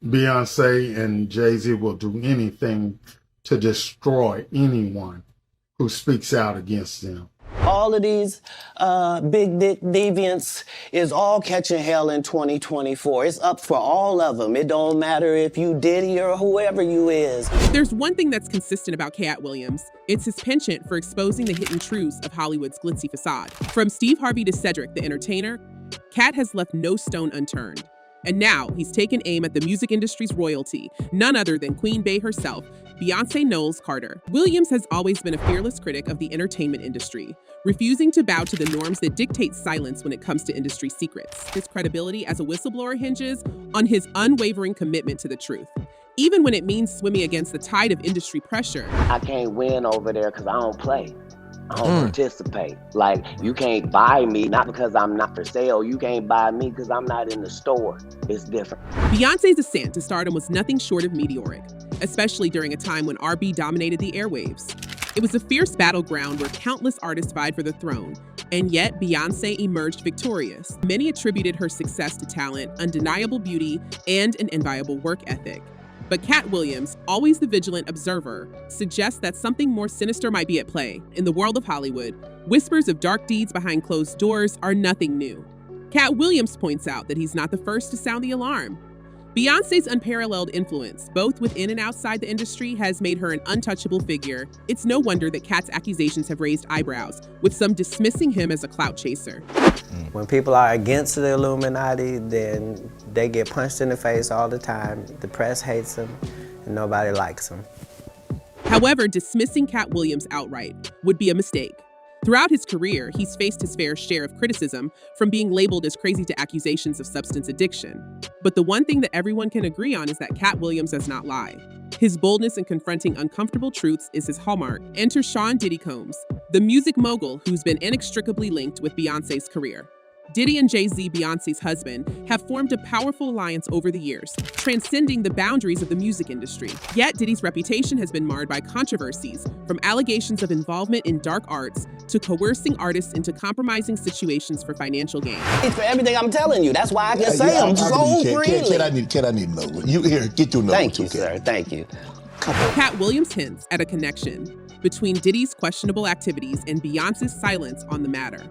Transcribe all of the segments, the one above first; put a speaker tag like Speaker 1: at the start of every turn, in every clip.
Speaker 1: Beyonce and Jay-Z will do anything to destroy anyone who speaks out against them.
Speaker 2: All of these big dick deviants is all catching hell in 2024. It's up for all of them. It don't matter if you Diddy or whoever you is.
Speaker 3: There's one thing that's consistent about Katt Williams. It's his penchant for exposing the hidden truths of Hollywood's glitzy facade. From Steve Harvey to Cedric the Entertainer, Katt has left no stone unturned. And now he's taken aim at the music industry's royalty, none other than Queen Bey herself, Beyoncé Knowles Carter. Williams has always been a fearless critic of the entertainment industry, refusing to bow to the norms that dictate silence when it comes to industry secrets. His credibility as a whistleblower hinges on his unwavering commitment to the truth, even when it means swimming against the tide of industry pressure.
Speaker 2: I can't win over there because I don't play. I don't participate. Like, you can't buy me, not because I'm not for sale. You can't buy me because I'm not in the store. It's different.
Speaker 3: Beyoncé's ascent to stardom was nothing short of meteoric, especially during a time when R&B dominated the airwaves. It was a fierce battleground where countless artists vied for the throne, and yet Beyoncé emerged victorious. Many attributed her success to talent, undeniable beauty, and an enviable work ethic. But Katt Williams, always the vigilant observer, suggests that something more sinister might be at play. In the world of Hollywood, whispers of dark deeds behind closed doors are nothing new. Katt Williams points out that he's not the first to sound the alarm. Beyoncé's unparalleled influence, both within and outside the industry, has made her an untouchable figure. It's no wonder that Katt's accusations have raised eyebrows, with some dismissing him as a clout chaser.
Speaker 4: When people are against the Illuminati, then they get punched in the face all the time. The press hates them, and nobody likes them.
Speaker 3: However, dismissing Katt Williams outright would be a mistake. Throughout his career, he's faced his fair share of criticism, from being labeled as crazy to accusations of substance addiction. But the one thing that everyone can agree on is that Katt Williams does not lie. His boldness in confronting uncomfortable truths is his hallmark. Enter Sean Diddy Combs, the music mogul who's been inextricably linked with Beyoncé's career. Diddy and Jay-Z, Beyoncé's husband, have formed a powerful alliance over the years, transcending the boundaries of the music industry. Yet Diddy's reputation has been marred by controversies, from allegations of involvement in dark arts to coercing artists into compromising situations for financial gain.
Speaker 2: It's for everything I'm telling you. That's why I can say them so freely.
Speaker 5: Kid, I need to know. You here, get your note.
Speaker 2: Thank you, sir. Thank you.
Speaker 3: Katt Williams hints at a connection between Diddy's questionable activities and Beyoncé's silence on the matter.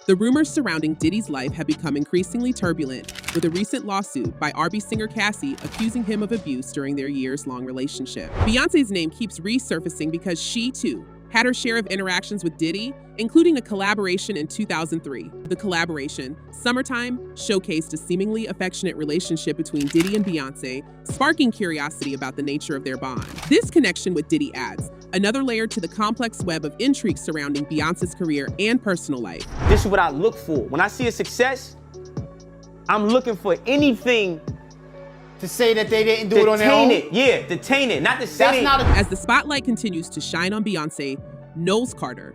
Speaker 3: The rumors surrounding Diddy's life have become increasingly turbulent, with a recent lawsuit by R&B singer Cassie accusing him of abuse during their years-long relationship. Beyoncé's name keeps resurfacing because she, too, had her share of interactions with Diddy, including a collaboration in 2003. The collaboration, Summertime, showcased a seemingly affectionate relationship between Diddy and Beyoncé, sparking curiosity about the nature of their bond. This connection with Diddy adds another layer to the complex web of intrigue surrounding Beyoncé's career and personal life.
Speaker 6: This is what I look for. When I see a success, I'm looking for anything
Speaker 7: to say that they didn't do it on their own?
Speaker 6: Yeah, detain it, not to say
Speaker 3: As the spotlight continues to shine on Beyoncé Knowles Carter,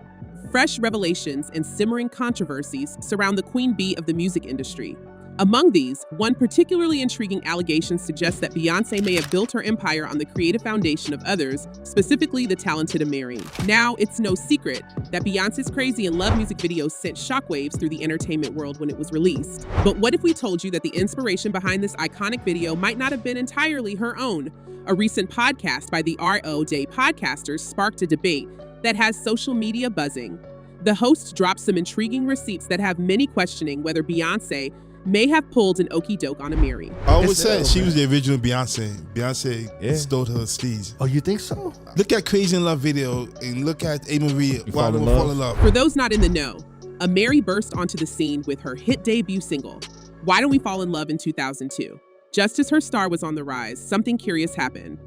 Speaker 3: fresh revelations and simmering controversies surround the queen bee of the music industry. Among these, one particularly intriguing allegation suggests that Beyoncé may have built her empire on the creative foundation of others, specifically the talented Amiri. Now, it's no secret that Beyoncé's Crazy in Love music video sent shockwaves through the entertainment world when it was released. But what if we told you that the inspiration behind this iconic video might not have been entirely her own? A recent podcast by the RO Day podcasters sparked a debate that has social media buzzing. The host dropped some intriguing receipts that have many questioning whether Beyoncé may have pulled an okey doke on Amiri.
Speaker 5: I always said she was the original Beyonce. Beyonce stole her steez.
Speaker 8: Oh, you think so?
Speaker 5: Look at Crazy in Love video and look at A. Marie, Why We Fall in Love.
Speaker 3: For those not in the know, Amiri burst onto the scene with her hit debut single, Why Don't We Fall in Love in 2002. Just as her star was on the rise, something curious happened.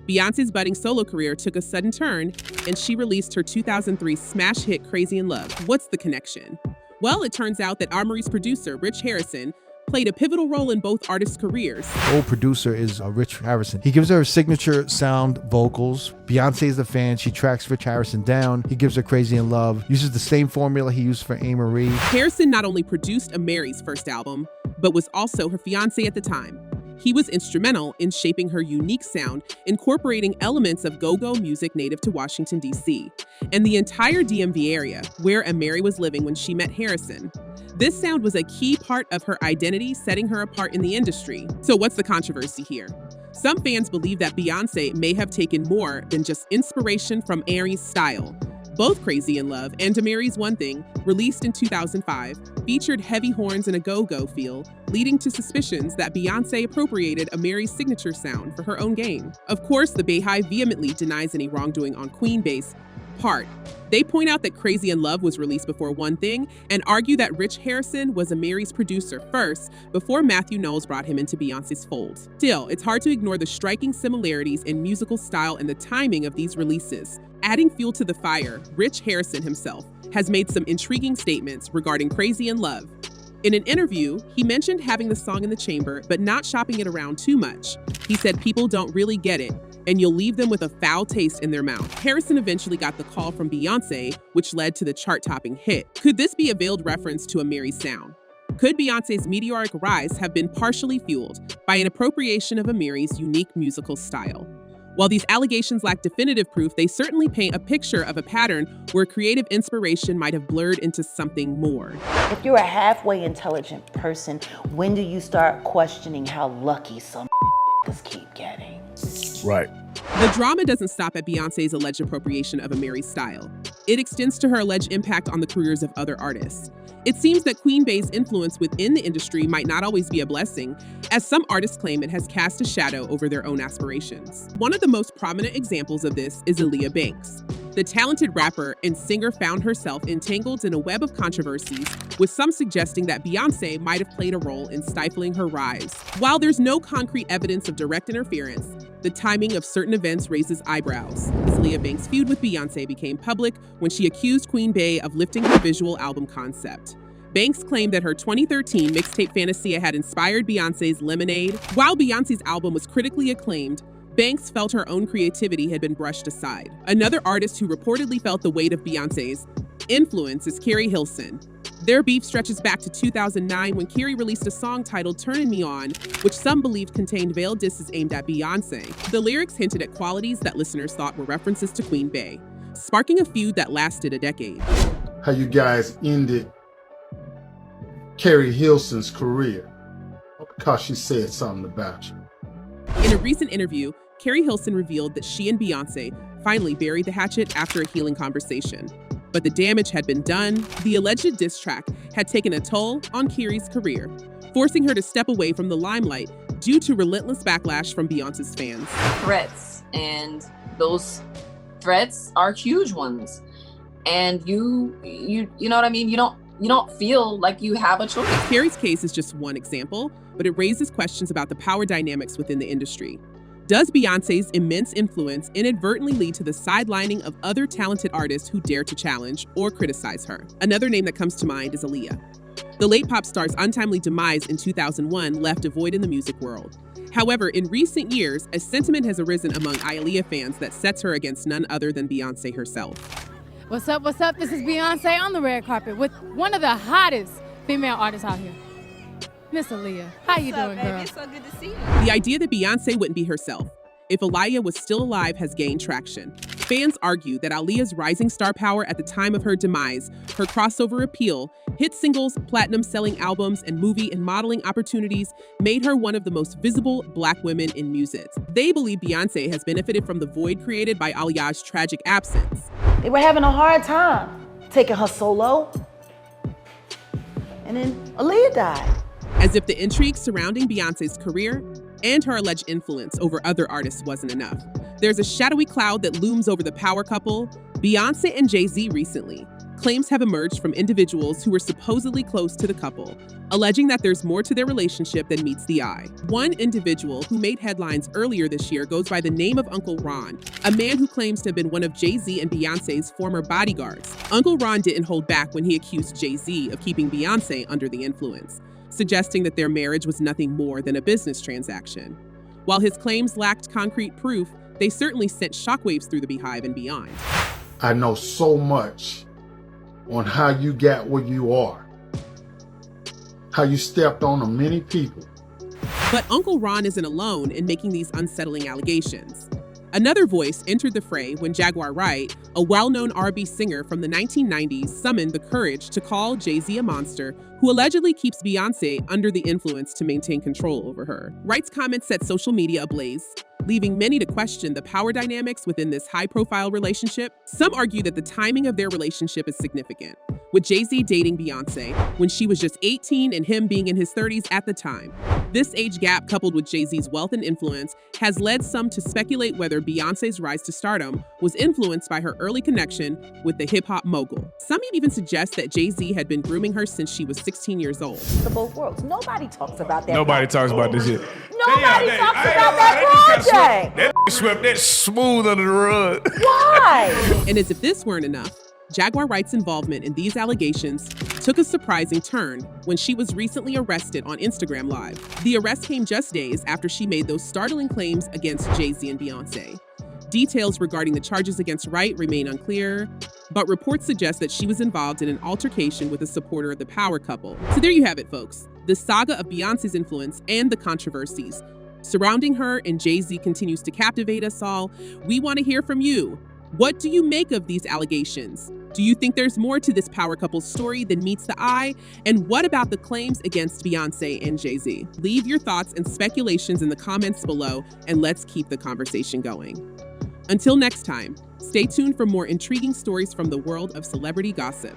Speaker 3: Beyoncé's budding solo career took a sudden turn, and she released her 2003 smash hit Crazy in Love. What's the connection? Well, it turns out that Amiri's producer, Rich Harrison, played a pivotal role in both artists' careers.
Speaker 8: The old producer is Rich Harrison. He gives her signature sound vocals. Beyonce is the fan. She tracks Rich Harrison down. He gives her Crazy in Love. Uses the same formula he used for A. Marie.
Speaker 3: Harrison not only produced Amiri's first album, but was also her fiancé at the time. He was instrumental in shaping her unique sound, incorporating elements of go-go music native to Washington, D.C., and the entire DMV area, where Amiri was living when she met Harrison. This sound was a key part of her identity, setting her apart in the industry. So what's the controversy here? Some fans believe that Beyonce may have taken more than just inspiration from Mary's style. Both Crazy in Love and Mary's One Thing, released in 2005, featured heavy horns and a go-go feel, leading to suspicions that Beyonce appropriated Mary's signature sound for her own gain. Of course, the Beyhive vehemently denies any wrongdoing on Queen Bey's part. They point out that Crazy in Love was released before One Thing and argue that Rich Harrison was Mary's producer first before Matthew Knowles brought him into Beyonce's fold. Still, it's hard to ignore the striking similarities in musical style and the timing of these releases. Adding fuel to the fire, Rich Harrison himself has made some intriguing statements regarding Crazy in Love. In an interview, he mentioned having the song in the chamber but not shopping it around too much. He said people don't really get it, and you'll leave them with a foul taste in their mouth. Harrison eventually got the call from Beyonce, which led to the chart-topping hit. Could this be a veiled reference to Mary's sound? Could Beyonce's meteoric rise have been partially fueled by an appropriation of Mary's unique musical style? While these allegations lack definitive proof, they certainly paint a picture of a pattern where creative inspiration might have blurred into something more.
Speaker 9: If you're a halfway intelligent person, when do you start questioning how lucky some keep getting?
Speaker 5: Right.
Speaker 3: The drama doesn't stop at Beyonce's alleged appropriation of Mary's style. It extends to her alleged impact on the careers of other artists. It seems that Queen Bey's influence within the industry might not always be a blessing, as some artists claim it has cast a shadow over their own aspirations. One of the most prominent examples of this is Aaliyah Banks. The talented rapper and singer found herself entangled in a web of controversies, with some suggesting that Beyonce might have played a role in stifling her rise. While there's no concrete evidence of direct interference, the timing of certain events raises eyebrows. Aaliyah Banks' feud with Beyonce became public when she accused Queen Bey of lifting her visual album concept. Banks claimed that her 2013 mixtape Fantasia had inspired Beyonce's Lemonade. While Beyonce's album was critically acclaimed, Banks felt her own creativity had been brushed aside. Another artist who reportedly felt the weight of Beyonce's influence is Carrie Hilson. Their beef stretches back to 2009 when Carrie released a song titled Turnin' Me On, which some believed contained veiled disses aimed at Beyonce. The lyrics hinted at qualities that listeners thought were references to Queen Bey, sparking a feud that lasted a decade.
Speaker 1: How you guys ended Carrie Hilson's career because she said something about you.
Speaker 3: In a recent interview, Carrie Hilson revealed that she and Beyonce finally buried the hatchet after a healing conversation. But the damage had been done. The alleged diss track had taken a toll on Carrie's career, forcing her to step away from the limelight due to relentless backlash from Beyonce's fans.
Speaker 10: Threats, and those threats are huge ones. And you know what I mean? You don't feel like you have a choice.
Speaker 3: Carrie's case is just one example, but it raises questions about the power dynamics within the industry. Does Beyonce's immense influence inadvertently lead to the sidelining of other talented artists who dare to challenge or criticize her? Another name that comes to mind is Aaliyah. The late pop star's untimely demise in 2001 left a void in the music world. However, in recent years, a sentiment has arisen among Aaliyah fans that sets her against none other than Beyonce herself.
Speaker 11: What's up, what's up? This is Beyonce on the red carpet with one of the hottest female artists out here, Miss Aaliyah. How you doing, girl?
Speaker 10: It's so good to see you.
Speaker 3: The idea that Beyonce wouldn't be herself if Aaliyah was still alive has gained traction. Fans argue that Aaliyah's rising star power at the time of her demise, her crossover appeal, hit singles, platinum-selling albums, and movie and modeling opportunities made her one of the most visible Black women in music. They believe Beyonce has benefited from the void created by Aaliyah's tragic absence.
Speaker 9: They were having a hard time taking her solo, and then Aaliyah died.
Speaker 3: As if the intrigue surrounding Beyonce's career and her alleged influence over other artists wasn't enough, there's a shadowy cloud that looms over the power couple, Beyonce and Jay-Z recently. Claims have emerged from individuals who were supposedly close to the couple, alleging that there's more to their relationship than meets the eye. One individual who made headlines earlier this year goes by the name of Uncle Ron, a man who claims to have been one of Jay-Z and Beyonce's former bodyguards. Uncle Ron didn't hold back when he accused Jay-Z of keeping Beyonce under the influence, suggesting that their marriage was nothing more than a business transaction. While his claims lacked concrete proof, they certainly sent shockwaves through the Beehive and beyond.
Speaker 1: I know so much on how you got where you are, how you stepped on many people.
Speaker 3: But Uncle Ron isn't alone in making these unsettling allegations. Another voice entered the fray when Jaguar Wright, a well-known R&B singer from the 1990s, summoned the courage to call Jay-Z a monster who allegedly keeps Beyonce under the influence to maintain control over her. Wright's comments set social media ablaze, leaving many to question the power dynamics within this high-profile relationship. Some argue that the timing of their relationship is significant, with Jay-Z dating Beyonce when she was just 18 and him being in his 30s at the time. This age gap, coupled with Jay-Z's wealth and influence, has led some to speculate whether Beyonce's rise to stardom was influenced by her early connection with the hip-hop mogul. Some even suggest that Jay-Z had been grooming her since she was 16 years old.
Speaker 9: The both worlds. Nobody talks about that.
Speaker 12: Nobody talks about this shit.
Speaker 9: Nobody talks about that project.
Speaker 12: That swept that smooth under the rug.
Speaker 9: Why?
Speaker 3: And as if this weren't enough, Jaguar Wright's involvement in these allegations took a surprising turn when she was recently arrested on Instagram Live. The arrest came just days after she made those startling claims against Jay-Z and Beyonce. Details regarding the charges against Wright remain unclear, but reports suggest that she was involved in an altercation with a supporter of the power couple. So there you have it, folks. The saga of Beyonce's influence and the controversies surrounding her and Jay-Z continues to captivate us all. We want to hear from you. What do you make of these allegations? Do you think there's more to this power couple's story than meets the eye? And what about the claims against Beyonce and Jay-Z? Leave your thoughts and speculations in the comments below, and let's keep the conversation going. Until next time, stay tuned for more intriguing stories from the world of celebrity gossip.